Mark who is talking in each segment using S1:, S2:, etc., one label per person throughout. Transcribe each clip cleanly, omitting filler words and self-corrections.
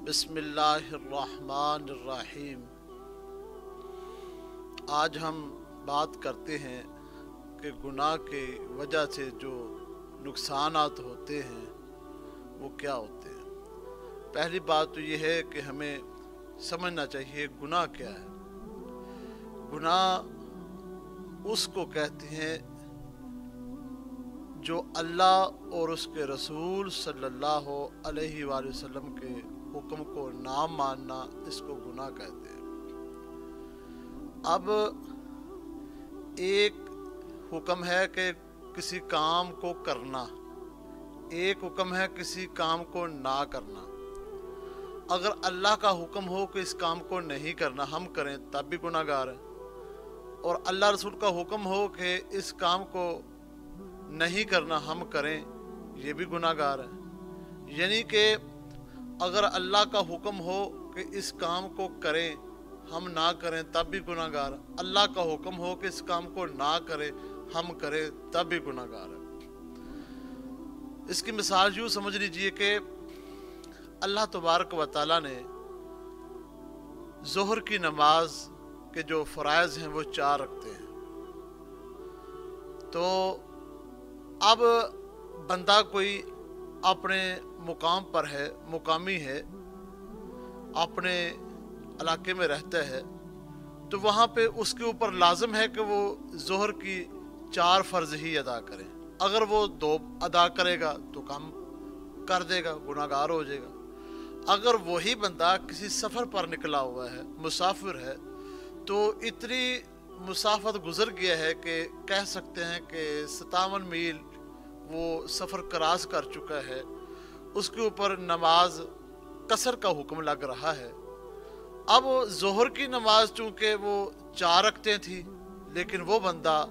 S1: बिस्मिल्लाहिर्रहमानिर्रहीम। आज हम बात करते हैं कि गुनाह के वजह से जो नुकसानात होते हैं वो क्या होते हैं। पहली बात तो ये है कि हमें समझना चाहिए गुनाह क्या है। गुनाह उसको कहते हैं जो अल्लाह और उसके रसूल सल्लल्लाहु अलैहि वसल्लम के हुक्म को ना मानना, इसको गुनाह कहते हैं। अब एक हुक्म है कि किसी काम को करना, एक हुक्म है किसी काम को ना करना। अगर अल्लाह का हुक्म हो कि इस काम को नहीं करना, हम करें तब भी गुनाहगार है, और अल्लाह रसूल का हुक्म हो कि इस काम को नहीं करना, हम करें, ये भी गुनाहगार है। यानी कि अगर अल्लाह का हुक्म हो कि इस काम को करें, हम ना करें तब भी गुनाहगार। अल्लाह का हुक्म हो कि इस काम को ना करें, हम करें, तब भी गुनाहगार है। इसकी मिसाल यूँ समझ लीजिए कि अल्लाह तबारक व तआला ने ज़ोहर की नमाज के जो फ़राइज़ हैं वो 4 रखते हैं। तो अब बंदा कोई अपने मुकाम पर है, मुकामी है, अपने इलाके में रहता है, तो वहाँ पे उसके ऊपर लाजम है कि वो ज़ोहर की 4 फ़र्ज़ ही अदा करे। अगर वो 2 अदा करेगा तो काम कर देगा, गुनाहगार हो जाएगा। अगर वही बंदा किसी सफ़र पर निकला हुआ है, मुसाफिर है, तो इतनी मुसाफत गुजर गया है कि कह सकते हैं कि 57 मील वो सफ़र क्रॉस कर चुका है, उसके ऊपर नमाज कसर का हुक्म लग रहा है। अब ज़ोहर की नमाज चूँकि वो 4 रखते थी, लेकिन वो बंदा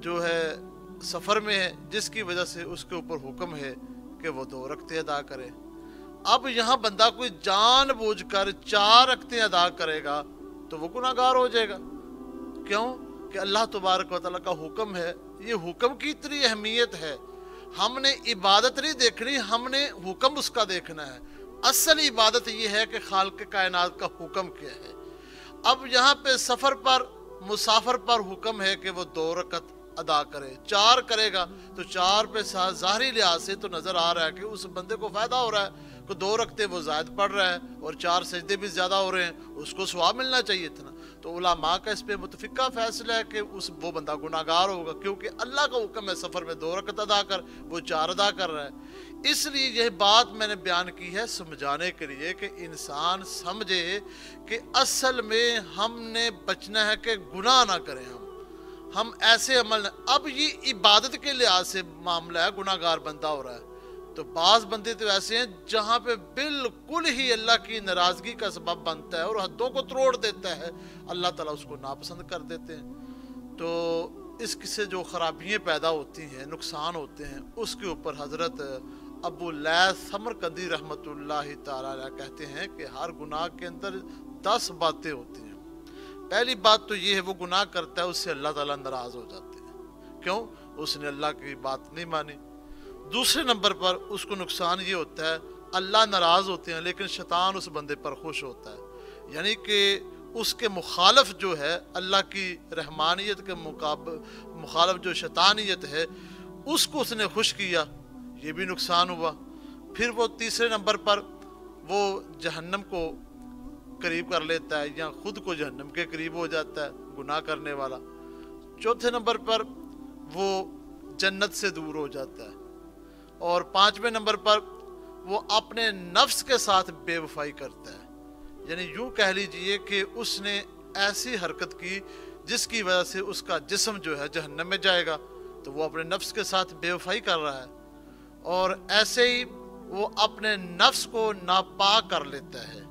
S1: जो है सफ़र में है, जिसकी वजह से उसके ऊपर हुक्म है कि वो 2 रखते अदा करे। अब यहाँ बंदा कोई जानबूझकर 4 रखते अदा करेगा तो वो गुनाहगार हो जाएगा। क्यों? कि अल्लाह तबारक व तआला का हुक्म है। ये हुक्म की इतनी अहमियत है। हमने इबादत नहीं देखनी, हमने हुक्म उसका देखना है। असल इबादत ये है कि खालिक कायनात का हुक्म क्या है। अब यहाँ पे सफ़र पर, मुसाफिर पर हुक्म है कि वो 2 रकत अदा करे। 4 करेगा तो 4 पे ज़ाहिरी लिहाज से तो नज़र आ रहा है कि उस बंदे को फ़ायदा हो रहा है कि 2 रखते वो ज़ायद पढ़ रहा है और 4 सजदे भी ज़्यादा हो रहे हैं, उसको सवाब मिलना चाहिए इतना। तो उलमा का इस पे मुतफ़िका फ़ैसला है कि वो बंदा गुनाहगार होगा, क्योंकि अल्लाह का हुक्म है सफ़र में 2 रकत अदा कर, वो 4 अदा कर रहा है। इसलिए यह बात मैंने बयान की है समझाने के लिए कि इंसान समझे कि असल में हमने बचना है कि गुनाह ना करें। हम ऐसे अमल, अब ये इबादत के लिहाज से मामला है, गुनाहगार बंदा हो रहा है। तो बाज़ बंदे तो ऐसे हैं जहाँ पे बिल्कुल ही अल्लाह की नाराज़गी का सबब बनता है और हदों को तोड़ देता है, अल्लाह ताला उसको नापसंद कर देते हैं। तो इससे जो ख़राबियाँ पैदा होती हैं, नुकसान होते हैं, उसके ऊपर हज़रत अबू लैथ समरकंदी रहमतुल्लाहि तआला अलैह कहते हैं कि हर गुनाह के अंदर 10 बातें होती हैं। पहली बात तो ये है, वो गुनाह करता है, उससे अल्लाह ताला नाराज़ हो जाते हैं। क्यों? उसने अल्लाह की बात नहीं मानी। दूसरे नंबर पर उसको नुकसान ये होता है, अल्लाह नाराज़ होते हैं लेकिन शैतान उस बंदे पर खुश होता है। यानी कि उसके मुखालफ जो है, अल्लाह की रहमानियत के मुखालफ जो शैतानियत है, उसको उसने खुश किया, ये भी नुकसान हुआ। फिर वो तीसरे नंबर पर वो जहन्नम को करीब कर लेता है या खुद को जहन्नम के करीब हो जाता है, गुनाह करने वाला। चौथे नंबर पर वो जन्नत से दूर हो जाता है। और 5वें नंबर पर वो अपने नफ्स के साथ बेवफाई करता है। यानी यूँ कह लीजिए कि उसने ऐसी हरकत की जिसकी वजह से उसका जिस्म जो है जहन्नम में जाएगा, तो वो अपने नफ्स के साथ बेवफाई कर रहा है। और ऐसे ही वो अपने नफ्स को नापाक कर लेता है।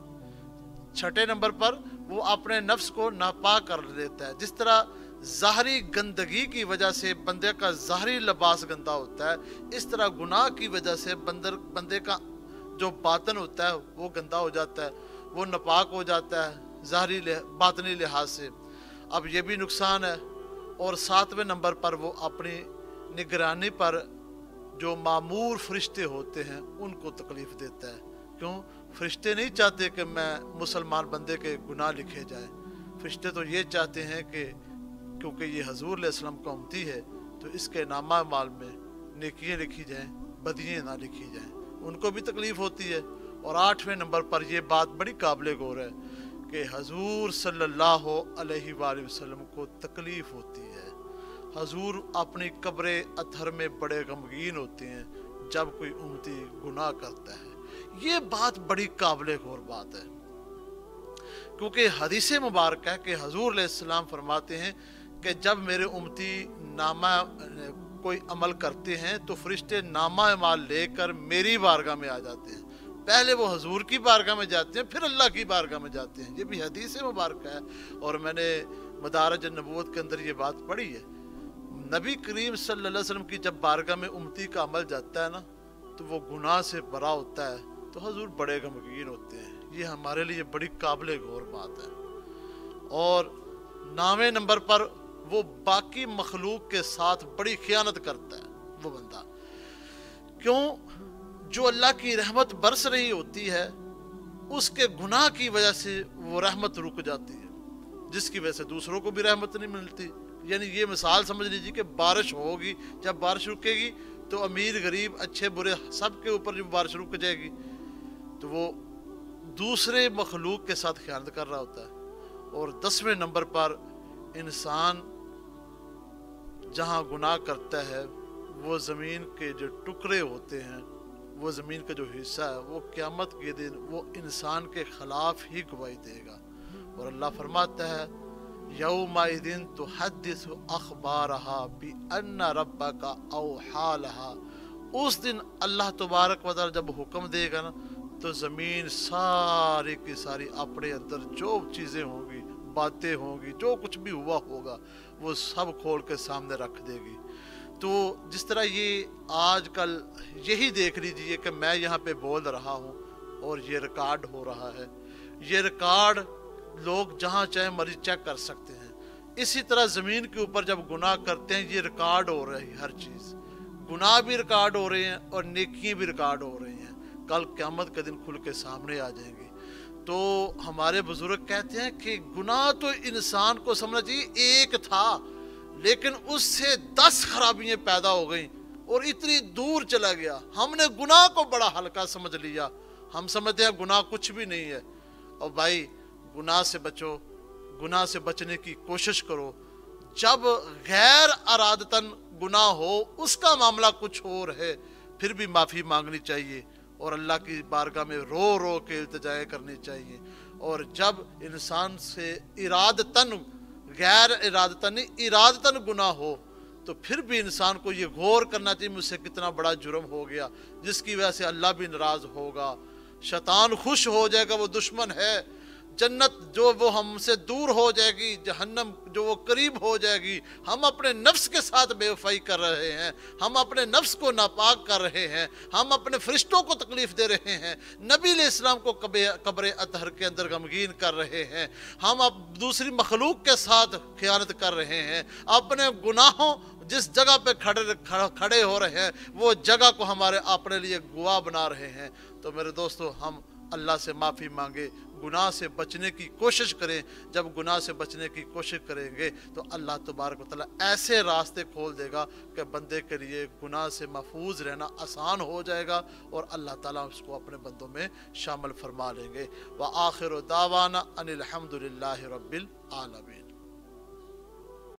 S1: 6ठे नंबर पर वो अपने नफ्स को नापाक कर लेता है। जिस तरह ज़ाहरी गंदगी की वजह से बंदे का ज़ाहरी लिबास गंदा होता है, इस तरह गुनाह की वजह से बंदे का जो बातन होता है वो गंदा हो जाता है, वो नापाक हो जाता है ज़ाहरी बातनी लिहाज से। अब ये भी नुकसान है। और 7वें नंबर पर वो अपनी निगरानी पर जो मामूर फरिश्ते होते हैं उनको तकलीफ़ देता है। क्यों? फरिश्ते नहीं चाहते कि मैं मुसलमान बंदे के गुनाह लिखे जाए, फरिश्ते तो ये चाहते हैं कि क्योंकि ये हजूर अलैहिस्सलाम का उम्मती है तो इसके नामा माल में नेकियां लिखी जाएं, बदियां ना लिखी जाएं। उनको भी तकलीफ होती है। और 8वें नंबर पर यह बात बड़ी काबिल गौर है कि हजूर सल्लल्लाहु अलैहि वसल्लम को तकलीफ होती है। हजूर अपनी कब्र अतहर में बड़े गमगीन होते हैं जब कोई उम्मती गुनाह करता है। ये बात बड़ी काबिल गौर बात है, क्योंकि हदीस मुबारक है कि हजूर अलैहिस्सलाम फरमाते हैं कि जब मेरे उम्मती नामा कोई अमल करते हैं तो फरिश्ते नामा अमाल लेकर मेरी बारगाह में आ जाते हैं। पहले वो हजूर की बारगाह में जाते हैं, फिर अल्लाह की बारगाह में जाते हैं। ये भी हदीस मुबारक है और मैंने मदारज नबूवत के अंदर ये बात पढ़ी है। नबी करीम सल्लल्लाहु अलैहि वसल्लम की जब बारगाह में उम्मती का अमल जाता है ना, तो वो गुनाह से बरा होता है, तो हजूर बड़े गमगीन होते हैं। ये हमारे लिए बड़ी काबिल गौर बात है। और 9वें नंबर पर वो बाकी मखलूक के साथ बड़ी खियानत करता है वो बंदा। क्यों? जो अल्लाह की रहमत बरस रही होती है उसके गुनाह की वजह से वो रहमत रुक जाती है, जिसकी वजह से दूसरों को भी रहमत नहीं मिलती। यानी ये मिसाल समझ लीजिए कि बारिश होगी, जब बारिश रुकेगी तो अमीर गरीब अच्छे बुरे सब के ऊपर जब बारिश रुक जाएगी तो वो दूसरे मखलूक के साथ खयानत कर रहा होता है। और 10वें नंबर पर इंसान जहाँ गुनाह करता है वो ज़मीन के जो टुकड़े होते हैं, वो ज़मीन का जो हिस्सा है, वो क़यामत के दिन वो इंसान के ख़िलाफ़ ही गवाही देगा। और अल्लाह फरमाता है यौमाइदिन तुहद्दिसु अख़बारहा बिअन्ना रब्बका औहा लहा। उस दिन अल्लाह तबारक व तआला जब हुक्म देगा ना, तो ज़मीन सारी की सारी अपने अंदर जो चीज़ें होंगी, बातें होंगी, जो कुछ भी हुआ होगा, वो सब खोल के सामने रख देगी। तो जिस तरह ये आजकल यही देख लीजिए कि मैं यहाँ पे बोल रहा हूँ और ये रिकॉर्ड हो रहा है। ये रिकॉर्ड लोग जहाँ चाहे मर्जी चेक कर सकते हैं। इसी तरह ज़मीन के ऊपर जब गुनाह करते हैं ये रिकॉर्ड हो रही है, हर चीज़, गुनाह भी रिकॉर्ड हो रहे हैं और नेकियां भी रिकॉर्ड हो रही हैं। कल क़यामत के दिन खुल के सामने आ जाएंगे। तो हमारे बुजुर्ग कहते हैं कि गुनाह तो इंसान को समझना चाहिए एक था, लेकिन उससे 10 खराबियां पैदा हो गई और इतनी दूर चला गया। हमने गुनाह को बड़ा हल्का समझ लिया, हम समझते हैं गुनाह कुछ भी नहीं है। और भाई गुनाह से बचो, गुनाह से बचने की कोशिश करो। जब गैर अरादतन गुनाह हो उसका मामला कुछ और है, फिर भी माफ़ी मांगनी चाहिए और अल्लाह की बारगाह में रो रो के इल्तिजाएं करनी चाहिए। और जब इंसान से इरादतन, गैर इरादतन नहीं, इरादतन गुनाह हो, तो फिर भी इंसान को ये गौर करना चाहिए मुझसे कितना बड़ा जुर्म हो गया, जिसकी वजह से अल्लाह भी नाराज़ होगा, शैतान खुश हो जाएगा, वो दुश्मन है। जन्नत जो वो हमसे दूर हो जाएगी, जहन्नम जो वो करीब हो जाएगी। हम अपने नफ्स के साथ बेवफाई कर रहे हैं, हम अपने नफ्स को नापाक कर रहे हैं, हम अपने फरिश्तों को तकलीफ दे रहे हैं, नबी अलैहिस्सलाम को कब्र अतहर के अंदर गमगीन कर रहे हैं, हम अब दूसरी मखलूक के साथ खयानत कर रहे हैं, अपने गुनाहों जिस जगह पे खड़े हो रहे हैं वो जगह को हमारे अपने लिए गवाह बना रहे हैं। तो मेरे दोस्तों, हम अल्लाह से माफ़ी मांगे, गुनाह से बचने की कोशिश करें। जब गुनाह से बचने की कोशिश करेंगे तो अल्लाह तबारक व तआला ऐसे रास्ते खोल देगा कि बंदे के लिए गुनाह से महफूज रहना आसान हो जाएगा और अल्लाह ताला उसको अपने बंदों में शामिल फरमा लेंगे। व आखिर दावाना अनिल हम्दुलिल्लाहि रब्बिल आलमीन।